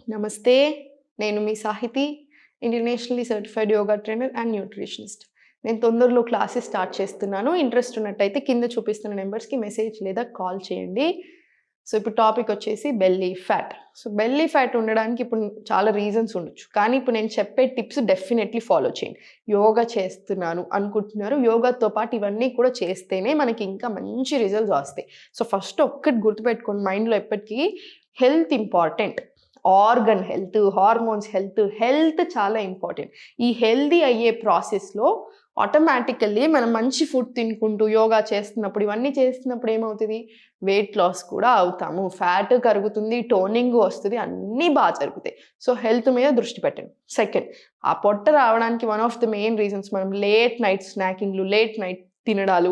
నమస్తే. నేను మీ Sahithi, internationally certified yoga trainer and nutritionist. నేను తొందరలో క్లాసెస్ స్టార్ట్ చేస్తున్నాను. ఇంట్రెస్ట్ ఉన్నట్టయితే కింద చూపిస్తున్న నెంబర్స్‌కి మెసేజ్ లేదా కాల్ చేయండి. సో, ఇప్పుడు టాపిక్ వచ్చేసి belly fat. So, belly fat ఉండడానికి ఇప్పుడు చాలా రీజన్స్ ఉండొచ్చు. కానీ ఇప్పుడు నేను చెప్పే టిప్స్ డెఫినెట్‌లీ ఫాలో చేయండి. యోగా చేస్తున్నాను అనుకుంటున్నారు. యోగాతో పాటు ఇవన్నీ కూడా చేస్తేనే మనకి ఇంకా మంచి రిజల్ట్స్ వస్తాయి. సో, ఫస్ట్ ఒక్కటి గుర్తుపెట్టుకోండి మైండ్‌లో ఎప్పటికీ health important. Organ health, hormones health చాలా ఇంపార్టెంట్. ఈ హెల్తీ అయ్యే ప్రాసెస్‌లో ఆటోమేటికల్లీ మనం మంచి ఫుడ్ తినుకుంటూ యోగా చేస్తున్నప్పుడు, ఇవన్నీ చేస్తున్నప్పుడు ఏమవుతది? వెయిట్ లాస్ కూడా అవుతాము. ఫ్యాట్ కరుగుతుంది, టోనింగ్ వస్తది, అన్నీ జరుగుతాయి. సో, హెల్త్ మీద దృష్టి పెట్టండి. సెకండ్, ఆ పొట్ట రావడానికి one of the main reasons మనం లేట్ నైట్ స్నాకింగ్‌లు, లేట్ నైట్ తినడాలు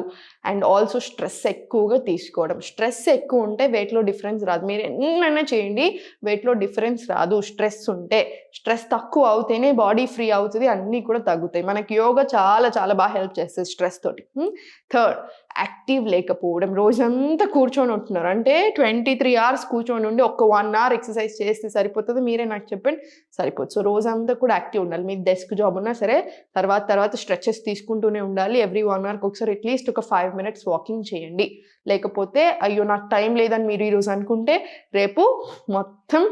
అండ్ ఆల్సో స్ట్రెస్ ఎక్కువగా తీసుకోవడం. స్ట్రెస్ ఎక్కువ ఉంటే వెయిట్‌లో డిఫరెన్స్ రాదు. మీరు ఎన్నైనా చేయండి, వెయిట్‌లో డిఫరెన్స్ రాదు స్ట్రెస్ ఉంటే. స్ట్రెస్ తక్కువ అవుతేనే బాడీ ఫ్రీ అవుతది, అన్నీ కూడా తగ్గుతాయి. మనకి యోగా చాలా బాగా హెల్ప్ చేస్తది స్ట్రెస్ తోటి. థర్డ్, యాక్టివ్ లేకపోవడం. రోజంతా కూర్చొని ఉంటున్నారు. అంటే 23 అవర్స్ కూర్చొని ఉండి ఒక్క 1 అవర్ ఎక్సర్సైజ్ చేస్తే సరిపోతదా? మీరే నాకు చెప్పండి. సరిపోదు. సో, రోజంతా కూడా యాక్టివ్ ఉండాలి. మీకు డెస్క్ జాబ్ ఉన్నా సరే తర్వాత స్ట్రెచెస్ తీసుకుంటూనే ఉండాలి. ఎవ్రీ 1 అవర్‌కి ఒకసారి అట్‌లీస్ట్ ఒక 5 మినిట్స్ వాకింగ్ చేయండి. లేకపోతే అయ్యో! నాకు టైం లేదని మీరు ఈరోజు అనుకుంటే రేపు మొత్తం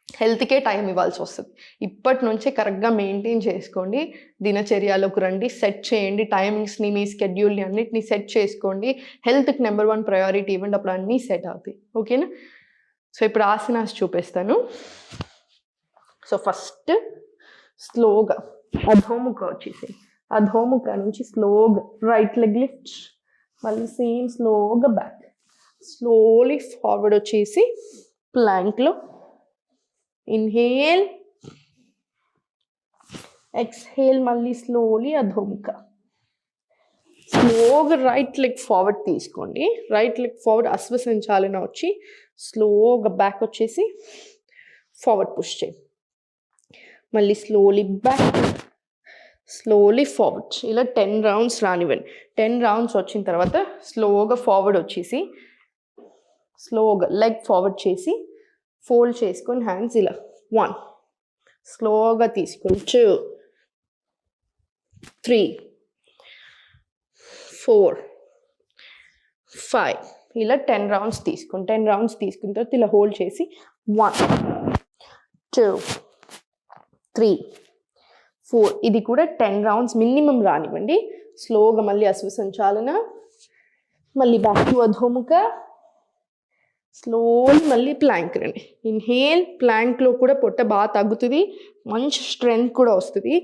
హెల్త్‌కే టైం ఇవ్వాల్సొస్తది. ఇప్పటి నుంచే కరెక్ట్‌గా మెయింటైన్ చేసుకోండి. దినచర్యలోకి రండి. సెట్ చేయండి. టైమింగ్స్‌ని, మీ స్కెడ్యూల్‌ని అన్నిటిని సెట్ చేసుకోండి. హెల్త్‌కి నంబర్ 1 ప్రయారిటీ ఇవ్వండి. అప్పుడు అన్నీ సెట్ అవుతాయి. ఓకేనా? సో, ఇప్పుడు ఆసనాస్ చూపిస్తాను. సో, ఫస్ట్ స్లోగా అధోముఖ వచ్చేసేయి. అధోముఖ నుంచి స్లోగా రైట్ లెగ్ లిఫ్ట్, మళ్ళీ సేమ్ స్లోగా బ్యాక్. స్లోలీ ఫార్వర్డ్ వచ్చేసి ప్లాంక్‌లో ఇన్హేల్, ఎక్స్‌హేల్, మళ్ళీ స్లోలీ అధోముఖ. స్లోగా రైట్ లెగ్ ఫార్వర్డ్ తీసుకోండి. రైట్ లెగ్ ఫార్వర్డ్ అశ్వసంచాలన వచ్చి స్లోగా బ్యాక్ వచ్చేసి ఫార్వర్డ్ పుష్ చేయండి. మళ్ళీ స్లోలీ బ్యాక్, స్లోలీ ఫార్వర్డ్. ఇలా 10 రౌండ్స్ రానివ్వండి. 10 రౌండ్స్ వచ్చిన తర్వాత స్లోగా ఫార్వర్డ్ వచ్చేసి స్లోగా లెగ్ ఫార్వర్డ్ చేసి ఫోల్డ్ చేసుకొని హ్యాండ్స్ ఇలా 1, స్లోగా తీసుకొని 2, 3, 4, 5 ఇలా 10 రౌండ్స్ తీసుకోండి. 10 రౌండ్స్ తీసుకున్న తర్వాత ఇలా హోల్డ్ చేసి 1, 2, 3, 4 ఇది కూడా 10 రౌండ్స్ మినిమం రానివ్వండి. స్లోగా మళ్ళీ అశ్వసంచాలన, మళ్ళీ బ్యాక్ టు అధోముఖ, స్లోలీ మళ్ళీ ప్లాంక్ రండి. ఇన్హేల్, ప్లాంక్లో కూడా పొట్ట బాగా తగ్గుతుంది, మంచి స్ట్రెంగ్త్ కూడా వస్తుంది.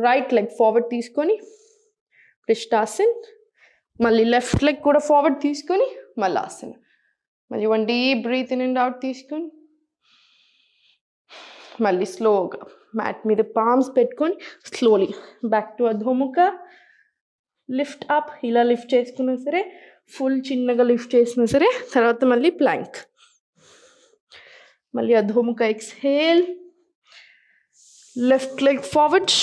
రైట్ లెగ్ ఫార్వర్డ్ తీసుకొని పృష్ఠాసన్, మళ్ళీ లెఫ్ట్ లెగ్ కూడా ఫార్వర్డ్ తీసుకొని మళ్ళీ ఆసన. మళ్ళీ 1 deep breath in and out తీసుకొని మళ్ళీ స్లోగా మ్యాట్ మీద పామ్స్ పెట్టుకొని స్లోలీ బ్యాక్ టు అధోముఖ, లిఫ్ట్ అప్. ఇలా లిఫ్ట్ చేసుకున్నా సరే, ఫుల్ చిన్నగా లిఫ్ట్ చేసినా సరే, తర్వాత మళ్ళీ ప్లాంక్, మళ్ళీ అధోముఖ ఎక్స్హేల్, లెఫ్ట్ లెగ్ ఫార్వర్డ్,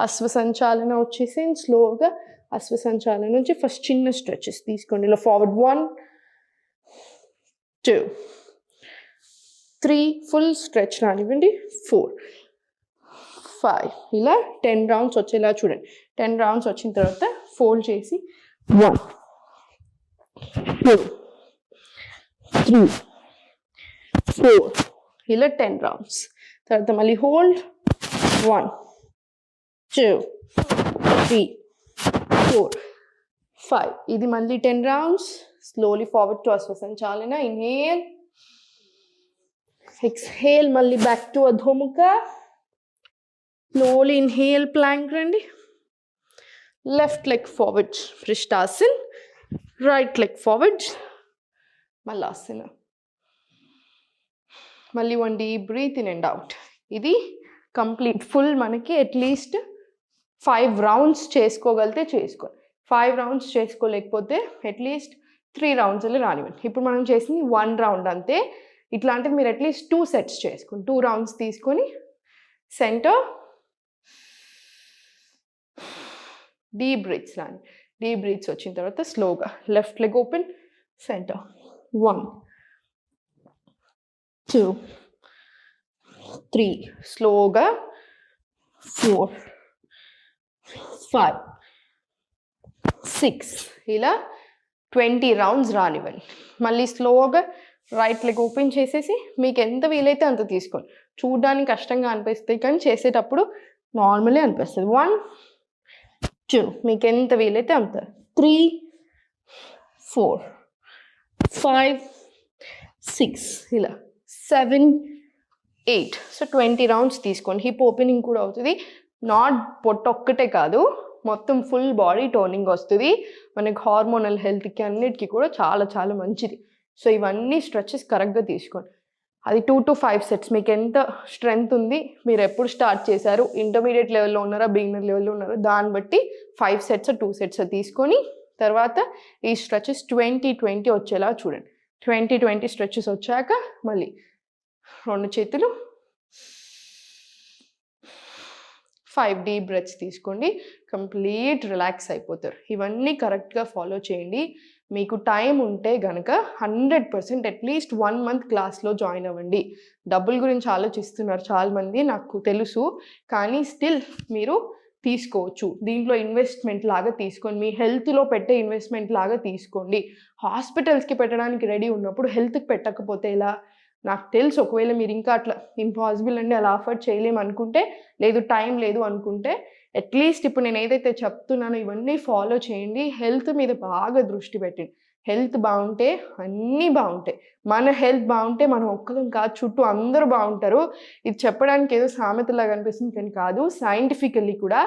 అశ్వసంచాలన వచ్చేసి స్లోగా అశ్వసంచాలన నుంచి ఫస్ట్ చిన్న స్ట్రెచెస్ తీసుకోండి. ఇలా ఫార్వర్డ్ 1, 2, 3 ఫుల్ స్ట్రెచ్ రానివ్వండి, 4, 5 ఇలా 10 రౌండ్స్ వచ్చేలా చూడండి. 10 రౌండ్స్ వచ్చిన తర్వాత ఫోల్డ్ చేసి 1, 2, 3, 4 ఇలా 10 రౌండ్స్. తర్వాత మళ్ళీ హోల్డ్ 1, 2, 3, 4, 5 ఇది మళ్ళీ 10 రౌండ్స్. స్లోలీ ఫార్వర్డ్ టు అశ్వసంచాలన. ఇన్హేల్, ఎక్స్హేల్, మళ్ళీ బ్యాక్ టు అధోముఖ, స్లోలీ ఇన్హేల్, ప్లాంక్ రండి. లెఫ్ట్ లెగ్ ఫార్వర్డ్ పృష్ఠాసన్, రైట్ లెగ్ ఫార్వర్డ్ మల్లాసన. మళ్ళీ 1 డీప్ బ్రీత్ ఇన్ అండ్ అవుట్. ఇది కంప్లీట్ ఫుల్ మనకి అట్లీస్ట్ 5 రౌండ్స్ చేసుకోగలిగితే చేసుకోండి. 5 రౌండ్స్ చేసుకోలేకపోతే అట్లీస్ట్ 3 రౌండ్స్ రానివ్వండి. ఇప్పుడు మనం చేసింది 1 రౌండ్ అంతే. ఇట్లాంటివి మీరు అట్లీస్ట్ 2 సెట్స్ చేసుకోండి. 2 రౌండ్స్ తీసుకొని సెంటర్ డీప్ బ్రీత్స్ రాని. డీప్ బ్రీత్స్ వచ్చిన తర్వాత స్లోగా లెఫ్ట్ లెగ్ ఓపెన్, సెంటర్ 1, 2, 3 స్లోగా 4 5 6 ఇలా 20 రౌండ్స్ రానివ్వండి. మళ్ళీ స్లోగా రైట్ లెగ్ ఓపెన్ చేసేసి మీకు ఎంత వీలైతే అంత తీసుకోండి. చూడడానికి కష్టంగా అనిపిస్తుంది కానీ చేసేటప్పుడు నార్మలే అనిపిస్తుంది. 1 2 మీకు ఎంత వీలైతే అంత. 3 4 5 6 ఇలా 7 8 సో 20 రౌండ్స్ తీసుకోండి. హిప్ ఓపెనింగ్ కూడా అవుతుంది. నాట్ పొట్ట ఒక్కటే కాదు, మొత్తం ఫుల్ బాడీ టోనింగ్ వస్తుంది. మనకి హార్మోనల్ హెల్త్కి అన్నిటికీ కూడా చాలా చాలా మంచిది. సో ఇవన్నీ స్ట్రెచెస్ కరెక్ట్గా తీసుకోండి. అది 2 to 5 సెట్స్. మీకు ఎంత స్ట్రెంగ్త్ ఉంది, మీరు ఎప్పుడు స్టార్ట్ చేశారు, ఇంటర్మీడియట్ లెవెల్లో ఉన్నారా, బిగినర్ లెవెల్లో ఉన్నారా, దాన్ని బట్టి 5 సెట్స్ 2 సెట్స్ తీసుకొని తర్వాత ఈ స్ట్రెచెస్ 20-20 వచ్చేలా చూడండి. 20-20 స్ట్రెచెస్ వచ్చాక మళ్ళీ 2 చేతులు 5 డీప్ బ్రెత్స్ తీసుకోండి. కంప్లీట్ రిలాక్స్ అయిపోతారు. ఇవన్నీ కరెక్ట్గా ఫాలో చేయండి. మీకు టైం ఉంటే కనుక 100% అట్లీస్ట్ 1 మంత్ క్లాస్లో జాయిన్ అవ్వండి. డబ్బుల గురించి ఆలోచిస్తున్నారు చాలామంది, నాకు తెలుసు. కానీ స్టిల్ మీరు తీసుకోవచ్చు. దీంట్లో ఇన్వెస్ట్మెంట్ లాగా తీసుకోండి. మీ హెల్త్లో పెట్టే ఇన్వెస్ట్మెంట్ లాగా తీసుకోండి. హాస్పిటల్స్కి పెట్టడానికి రెడీ ఉన్నప్పుడు హెల్త్కి పెట్టకపోతే ఎలా? నాకు తెలుసు, ఒకవేళ మీరు ఇంకా అట్లా ఇంపాసిబుల్ అండి అలా అఫోర్డ్ చేయలేము అనుకుంటే, లేదు టైం లేదు అనుకుంటే, అట్లీస్ట్ ఇప్పుడు నేను ఏదైతే చెప్తున్నానో ఇవన్నీ ఫాలో చేయండి. హెల్త్ మీద బాగా దృష్టి పెట్టండి. హెల్త్ బాగుంటే అన్నీ బాగుంటాయి. మన హెల్త్ బాగుంటే మనం ఒక్కరం కాదు, చుట్టూ అందరూ బాగుంటారు. ఇది చెప్పడానికి ఏదో సామెతలాగా అనిపిస్తుంది కానీ కాదు. సైంటిఫికల్లీ కూడా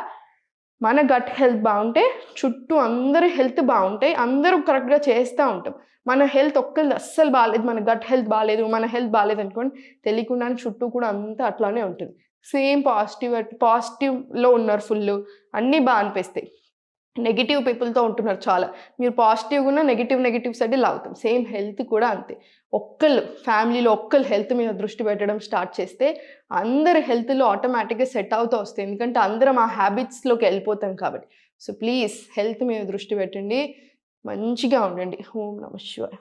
మన గట్ హెల్త్ బాగుంటే చుట్టూ అందరి హెల్త్ బాగుంటాయి. అందరూ కరెక్ట్గా చేస్తూ ఉంటాం. మన హెల్త్ ఒక్కరిది అస్సలు బాగాలేదు, మన గట్ హెల్త్ బాగాలేదు, మన హెల్త్ బాగాలేదు అనుకోండి, తెలియకుండానే చుట్టూ కూడా అంతా అట్లానే ఉంటుంది. సేమ్ పాజిటివ్లో ఉన్నారు ఫుల్, అన్నీ బాగా అనిపిస్తాయి. నెగిటివ్ పీపుల్తో ఉంటున్నారు చాలా, మీరు పాజిటివ్గా ఉన్న నెగిటివ్ సైడ్ లాగుతాం. సేమ్ హెల్త్ కూడా అంతే. ఫ్యామిలీలో ఒక్కరు హెల్త్ మీద దృష్టి పెట్టడం స్టార్ట్ చేస్తే అందరి హెల్త్లో ఆటోమేటిక్గా సెట్ అవుతూ వస్తాయి. ఎందుకంటే అందరం ఆ హ్యాబిట్స్లోకి వెళ్ళిపోతాం కాబట్టి. సో ప్లీజ్ హెల్త్ మీద దృష్టి పెట్టండి, మంచిగా ఉండండి. ఓం నమః శివాయ.